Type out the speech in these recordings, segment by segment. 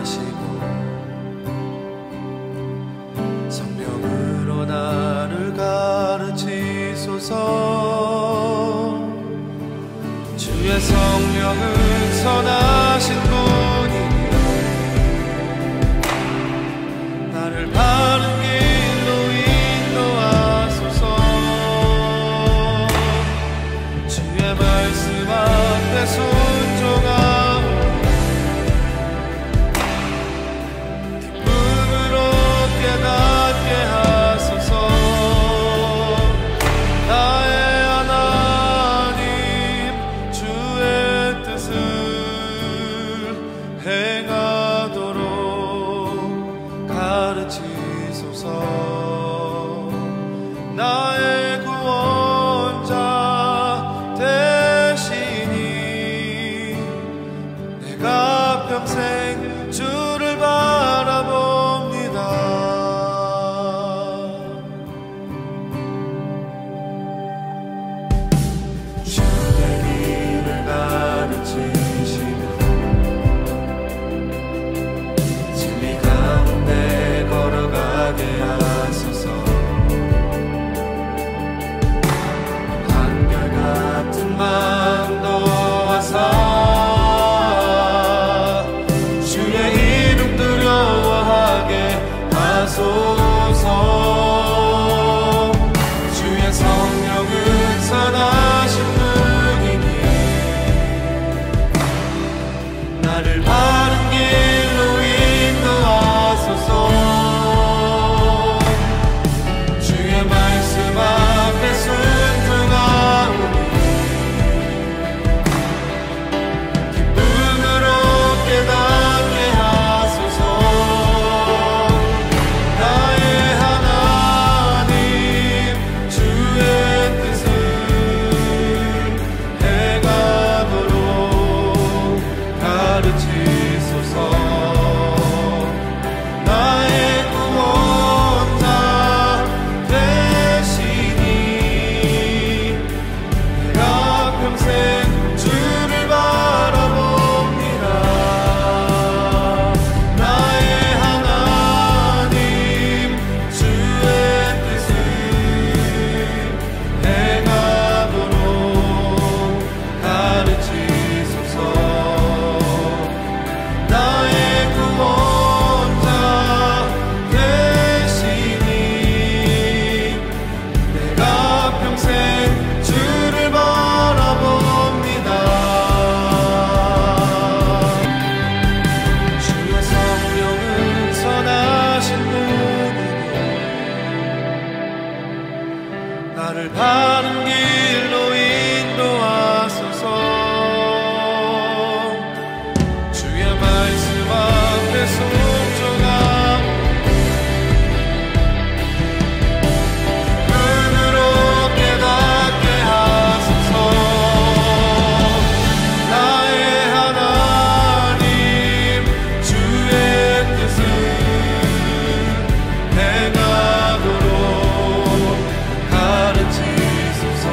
선하시고 성령으로 나를 가르치소서. 주의 성령은 선하신 분이니 나를 바른 길로 인도하소서. 주의 말씀 앞에 순종하오. 기쁨으로 깨닫게 하소서. 나의 하나님 주의 뜻을 행하도록 가르치소서. 나의 구원자 되시니 내가 평생 주를 바라봅니다. 주의 길을 가르치시며 진리 가운데 걸어가게 하소서. 한결같은 마음도 하사 주의 이름 두려워하게 하소서. 주의 성령은 선하신 분이니 나를 바른 길로 인도하소서. 주의 말씀 앞에 순종하오니 기쁨으로 깨닫게 하소서. 나의 하나님 주의 뜻을 행하도록 가르치소서. 나의 구원자 되시니 내가 평생 주를 바라봅니다. 나의 하나님 주의 뜻을 행하도록 가르치소서. 나의 구원자 되시니 내가 평생 주를 바라봅니다. 주의 성령은 선하신 분이니 나를 바른 길로 인도하소서. 주의 말씀 앞에 순종하오. 눈으로 깨닫게 하소서. 나의 하나님 주의 뜻을 행하도록 가르치소서.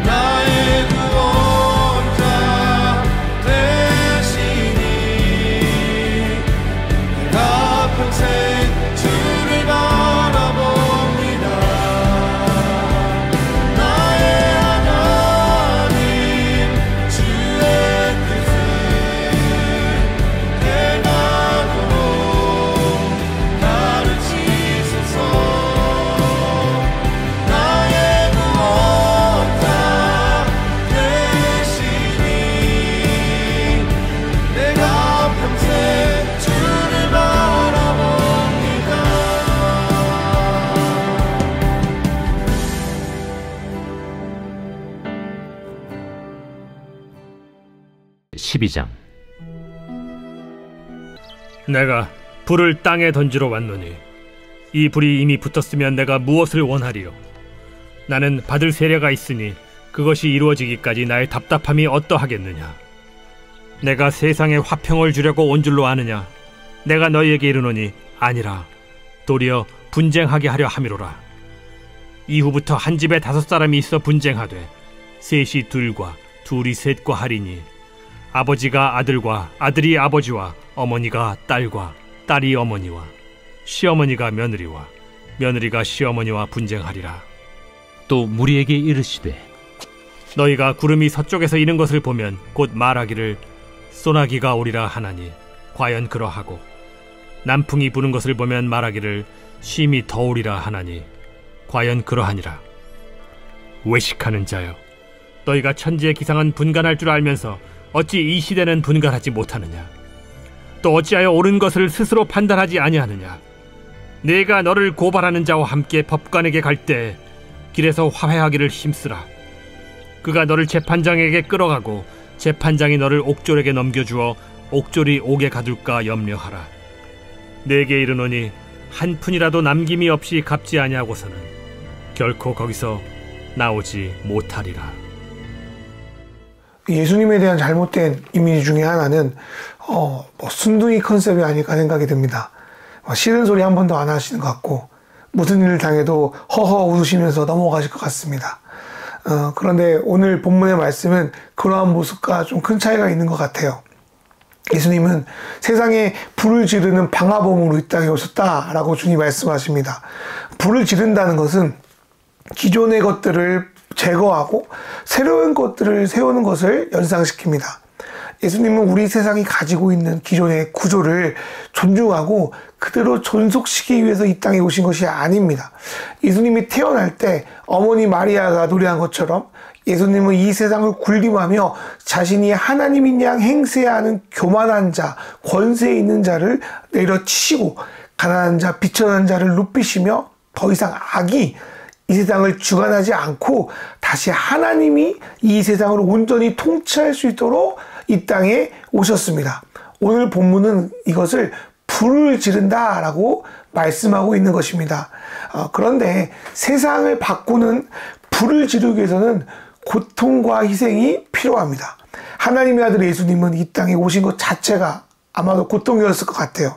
나의 구원자 되시니 내가 평생 주를 바라봅니다. 나의 하나님 주의 뜻을 행하도록 가르치소서. 나의 구원자 되시니 내가 평생 주를 바라봅니다. 12장. 내가 불을 땅에 던지러 왔노니 이 불이 이미 붙었으면 내가 무엇을 원하리요? 나는 받을 세례가 있으니 그것이 이루어지기까지 나의 답답함이 어떠하겠느냐? 내가 세상에 화평을 주려고 온 줄로 아느냐? 내가 너희에게 이르노니 아니라 도리어 분쟁하게 하려 함이로라. 이후부터 한 집에 5 사람이 있어 분쟁하되 셋이 둘과 둘이 셋과 하리니 아버지가 아들과 아들이 아버지와 어머니가 딸과 딸이 어머니와 시어머니가 며느리와 며느리가 시어머니와 분쟁하리라. 또 무리에게 이르시되 너희가 구름이 서쪽에서 이는 것을 보면 곧 말하기를 소나기가 오리라 하나니 과연 그러하고 남풍이 부는 것을 보면 말하기를 쉼이 더우리라 하나니 과연 그러하니라. 외식하는 자여, 너희가 천지의 기상은 분간할 줄 알면서 어찌 이 시대는 분간하지 못하느냐? 또 어찌하여 옳은 것을 스스로 판단하지 아니하느냐? 내가 너를 고발하는 자와 함께 법관에게 갈 때 길에서 화해하기를 힘쓰라. 그가 너를 재판장에게 끌어가고 재판장이 너를 옥졸에게 넘겨주어 옥졸이 옥에 가둘까 염려하라. 내게 이르노니 한 푼이라도 남김이 없이 갚지 아니하고서는 결코 거기서 나오지 못하리라. 예수님에 대한 잘못된 이미지 중에 하나는 순둥이 컨셉이 아닐까 생각이 듭니다. 싫은 소리 한 번도 안 하시는 것 같고 무슨 일을 당해도 허허 웃으시면서 넘어가실 것 같습니다. 그런데 오늘 본문의 말씀은 그러한 모습과 좀 큰 차이가 있는 것 같아요. 예수님은 세상에 불을 지르는 방화범으로 이 땅에 오셨다라고 주님 말씀하십니다. 불을 지른다는 것은 기존의 것들을 제거하고 새로운 것들을 세우는 것을 연상시킵니다. 예수님은 우리 세상이 가지고 있는 기존의 구조를 존중하고 그대로 존속시키기 위해서 이 땅에 오신 것이 아닙니다. 예수님이 태어날 때 어머니 마리아가 노래한 것처럼 예수님은 이 세상을 군림하며 자신이 하나님인 양 행세해야 하는 교만한 자, 권세 있는 자를 내려치시고 가난한 자, 비천한 자를 높이시며 더 이상 악이 이 세상을 주관하지 않고 다시 하나님이 이 세상을 온전히 통치할 수 있도록 이 땅에 오셨습니다. 오늘 본문은 이것을 불을 지른다라고 말씀하고 있는 것입니다. 그런데 세상을 바꾸는 불을 지르기 위해서는 고통과 희생이 필요합니다. 하나님의 아들 예수님은 이 땅에 오신 것 자체가 아마도 고통이었을 것 같아요.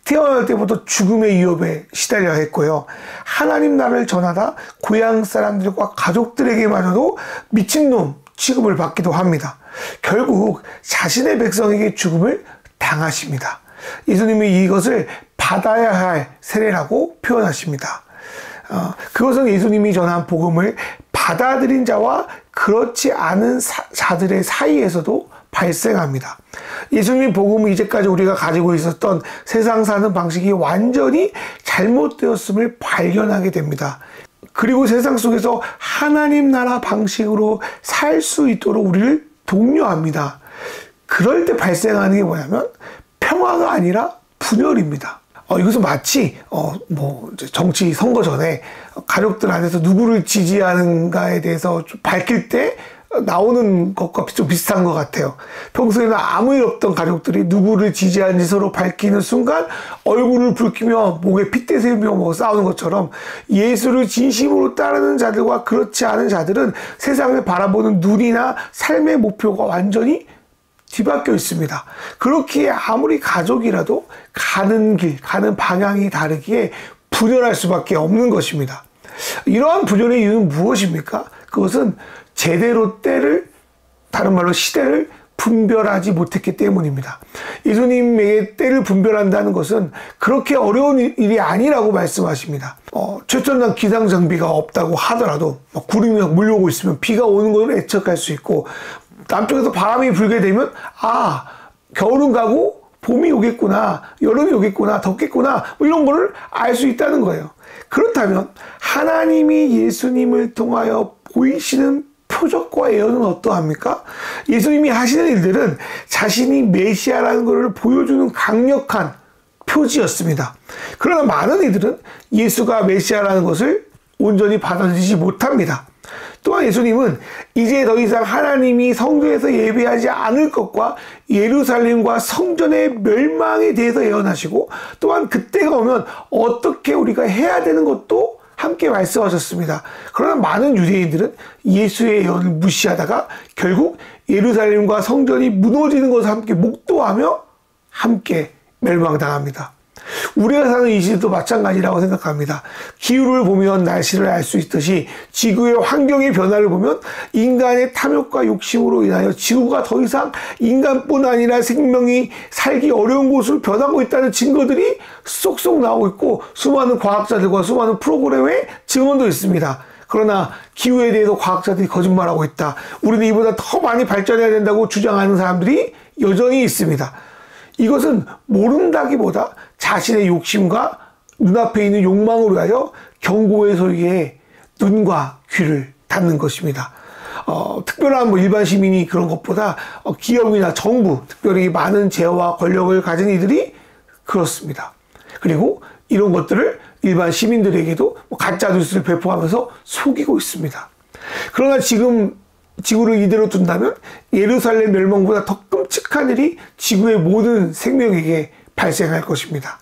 태어날 때부터 죽음의 위협에 시달려야 했고요. 하나님 나라를 전하다 고향 사람들과 가족들에게마저도 미친놈 취급을 받기도 합니다. 결국 자신의 백성에게 죽음을 당하십니다. 예수님이 이것을 받아야 할 세례라고 표현하십니다. 그것은 예수님이 전한 복음을 받아들인 자와 그렇지 않은 자들의 사이에서도 발생합니다. 예수님 복음은 이제까지 우리가 가지고 있었던 세상 사는 방식이 완전히 잘못되었음을 발견하게 됩니다. 그리고 세상 속에서 하나님 나라 방식으로 살 수 있도록 우리를 독려합니다. 그럴 때 발생하는 게 뭐냐면 평화가 아니라 분열입니다. 이것은 마치 정치 선거 전에 가족들 안에서 누구를 지지하는가에 대해서 좀 밝힐 때 나오는 것과 좀 비슷한 것 같아요. 평소에는 아무 일 없던 가족들이 누구를 지지하는지 서로 밝히는 순간 얼굴을 붉히며 목에 핏대 세우며 싸우는 것처럼 예수를 진심으로 따르는 자들과 그렇지 않은 자들은 세상을 바라보는 눈이나 삶의 목표가 완전히 뒤바뀌어 있습니다. 그렇기에 아무리 가족이라도 가는 길, 가는 방향이 다르기에 분열할 수밖에 없는 것입니다. 이러한 분열의 이유는 무엇입니까? 그것은 제대로 때를, 다른 말로 시대를 분별하지 못했기 때문입니다. 예수님에게 때를 분별한다는 것은 그렇게 어려운 일이 아니라고 말씀하십니다. 최첨단 기상 장비가 없다고 하더라도 구름이 몰려오고 있으면 비가 오는 것을 예측할 수 있고, 남쪽에서 바람이 불게 되면 겨울은 가고 봄이 오겠구나, 여름이 오겠구나, 덥겠구나, 이런 거를 알 수 있다는 거예요. 그렇다면 하나님이 예수님을 통하여 보이시는 표적과 예언은 어떠합니까? 예수님이 하시는 일들은 자신이 메시아라는 것을 보여주는 강력한 표지였습니다. 그러나 많은 이들은 예수가 메시아라는 것을 온전히 받아들이지 못합니다. 또한 예수님은 이제 더 이상 하나님이 성전에서 예배하지 않을 것과 예루살렘과 성전의 멸망에 대해서 예언하시고, 또한 그때가 오면 어떻게 우리가 해야 되는 것도 함께 말씀하셨습니다. 그러나 많은 유대인들은 예수의 예언을 무시하다가 결국 예루살렘과 성전이 무너지는 것을 함께 목도하며 함께 멸망당합니다. 우리가 사는 이 시대도 마찬가지라고 생각합니다. 기후를 보면 날씨를 알 수 있듯이 지구의 환경의 변화를 보면 인간의 탐욕과 욕심으로 인하여 지구가 더 이상 인간뿐 아니라 생명이 살기 어려운 곳으로 변하고 있다는 증거들이 쏙쏙 나오고 있고 수많은 과학자들과 수많은 프로그램의 증언도 있습니다. 그러나 기후에 대해서 과학자들이 거짓말하고 있다. 우리는 이보다 더 많이 발전해야 된다고 주장하는 사람들이 여전히 있습니다. 이것은 모른다기보다 자신의 욕심과 눈앞에 있는 욕망을 위하여 경고의 소리에 눈과 귀를 닫는 것입니다. 특별한 일반 시민이 그런 것보다 기업이나 정부, 특별히 많은 재화와 권력을 가진 이들이 그렇습니다. 그리고 이런 것들을 일반 시민들에게도 가짜 뉴스를 배포하면서 속이고 있습니다. 그러나 지금 지구를 이대로 둔다면 예루살렘 멸망보다 더 끔찍한 일이 지구의 모든 생명에게 발생할 것입니다.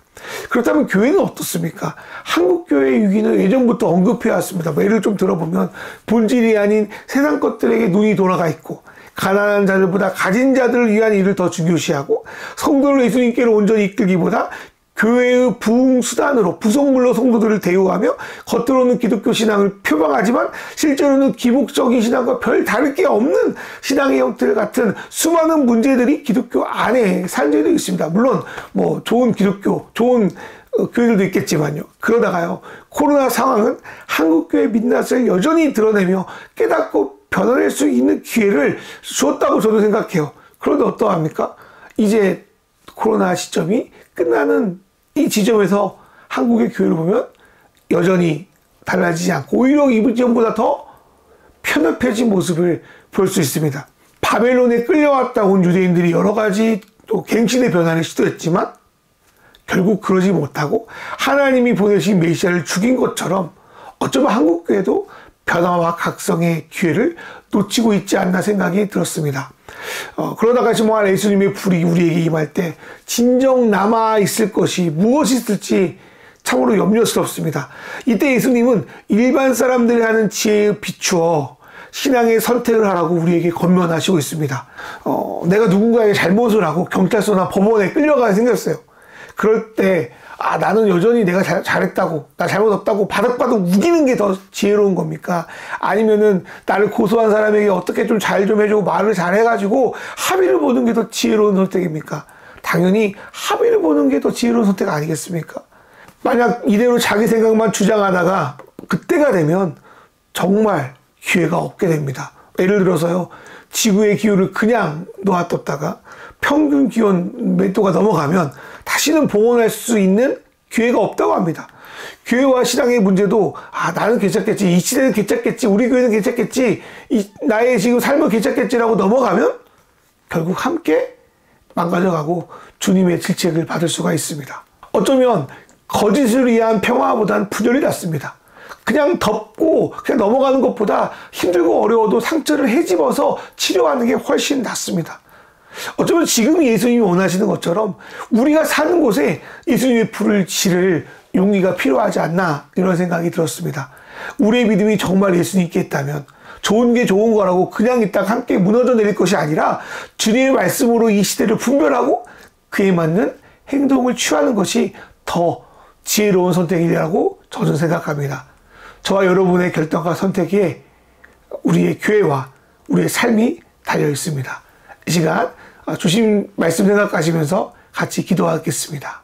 그렇다면 교회는 어떻습니까? 한국교회의 위기는 예전부터 언급해왔습니다. 예를 좀 들어보면 본질이 아닌 세상 것들에게 눈이 돌아가 있고 가난한 자들보다 가진 자들을 위한 일을 더 중요시하고 성도를 예수님께로 온전히 이끌기보다 교회의 부흥수단으로 부속물로 성도들을 대우하며 겉으로는 기독교 신앙을 표방하지만 실제로는 기복적인 신앙과 별 다를 게 없는 신앙의 형태를 같은 수많은 문제들이 기독교 안에 산재되어 있습니다. 물론 좋은 기독교, 좋은 교회들도 있겠지만요. 그러다가요, 코로나 상황은 한국교회의 민낯을 여전히 드러내며 깨닫고 변화될 수 있는 기회를 주었다고 저도 생각해요. 그런데 어떠합니까? 이제 코로나 시점이 끝나는 이 지점에서 한국의 교회를 보면 여전히 달라지지 않고 오히려 이전보다 더 편협해진 모습을 볼 수 있습니다. 바벨론에 끌려왔다 온 유대인들이 여러 가지 또 갱신의 변화를 시도했지만 결국 그러지 못하고 하나님이 보내신 메시아를 죽인 것처럼 어쩌면 한국교회도 변화와 각성의 기회를 놓치고 있지 않나 생각이 들었습니다. 그러다가 정말 예수님의 불이 우리에게 임할 때 진정 남아있을 것이 무엇이 있을지 참으로 염려스럽습니다. 이때 예수님은 일반 사람들이 하는 지혜에 비추어 신앙의 선택을 하라고 우리에게 권면하시고 있습니다. 내가 누군가에게 잘못을 하고 경찰서나 법원에 끌려가게 생겼어요. 그럴 때 나는 여전히 내가 잘했다고, 나 잘못 없다고 바득바득 우기는 게 더 지혜로운 겁니까? 아니면은 나를 고소한 사람에게 어떻게 좀 잘 좀 해주고 말을 잘 해가지고 합의를 보는 게 더 지혜로운 선택입니까? 당연히 합의를 보는 게 더 지혜로운 선택 아니겠습니까? 만약 이대로 자기 생각만 주장하다가 그때가 되면 정말 기회가 없게 됩니다. 예를 들어서요, 지구의 기후를 그냥 놓아뒀다가 평균 기온 몇 도가 넘어가면 다시는 봉헌할 수 있는 기회가 없다고 합니다. 교회와 신앙의 문제도 나는 괜찮겠지, 이 시대는 괜찮겠지, 우리 교회는 괜찮겠지, 나의 지금 삶은 괜찮겠지라고 넘어가면 결국 함께 망가져가고 주님의 질책을 받을 수가 있습니다. 어쩌면 거짓을 위한 평화보다는 분열이 낫습니다. 그냥 덮고 그냥 넘어가는 것보다 힘들고 어려워도 상처를 헤집어서 치료하는 게 훨씬 낫습니다. 어쩌면 지금 예수님이 원하시는 것처럼 우리가 사는 곳에 예수님의 불을 지를 용기가 필요하지 않나, 이런 생각이 들었습니다. 우리의 믿음이 정말 예수님께 있다면 좋은 게 좋은 거라고 그냥 있다가 함께 무너져 내릴 것이 아니라 주님의 말씀으로 이 시대를 분별하고 그에 맞는 행동을 취하는 것이 더 지혜로운 선택이라고 저는 생각합니다. 저와 여러분의 결정과 선택에 우리의 교회와 우리의 삶이 달려 있습니다. 이 시간 주신 말씀 생각하시면서 같이 기도하겠습니다.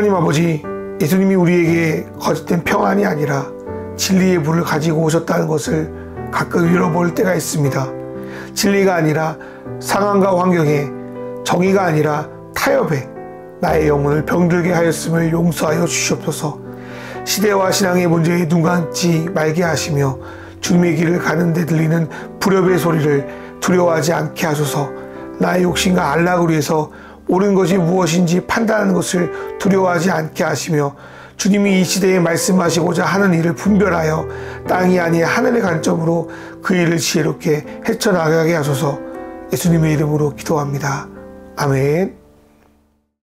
하나님 아버지, 예수님이 우리에게 거짓된 평안이 아니라 진리의 불을 가지고 오셨다는 것을 가끔 잃어버릴 때가 있습니다. 진리가 아니라 상황과 환경에, 정의가 아니라 타협에 나의 영혼을 병들게 하였음을 용서하여 주시옵소서. 시대와 신앙의 문제에 눈 감지 말게 하시며 주님의 길을 가는데 들리는 불협의 소리를 두려워하지 않게 하소서. 나의 욕심과 안락을 위해서 옳은 것이 무엇인지 판단하는 것을 두려워하지 않게 하시며 주님이 이 시대에 말씀하시고자 하는 일을 분별하여 땅이 아니라 하늘의 관점으로 그 일을 지혜롭게 헤쳐나가게 하소서. 예수님의 이름으로 기도합니다. 아멘.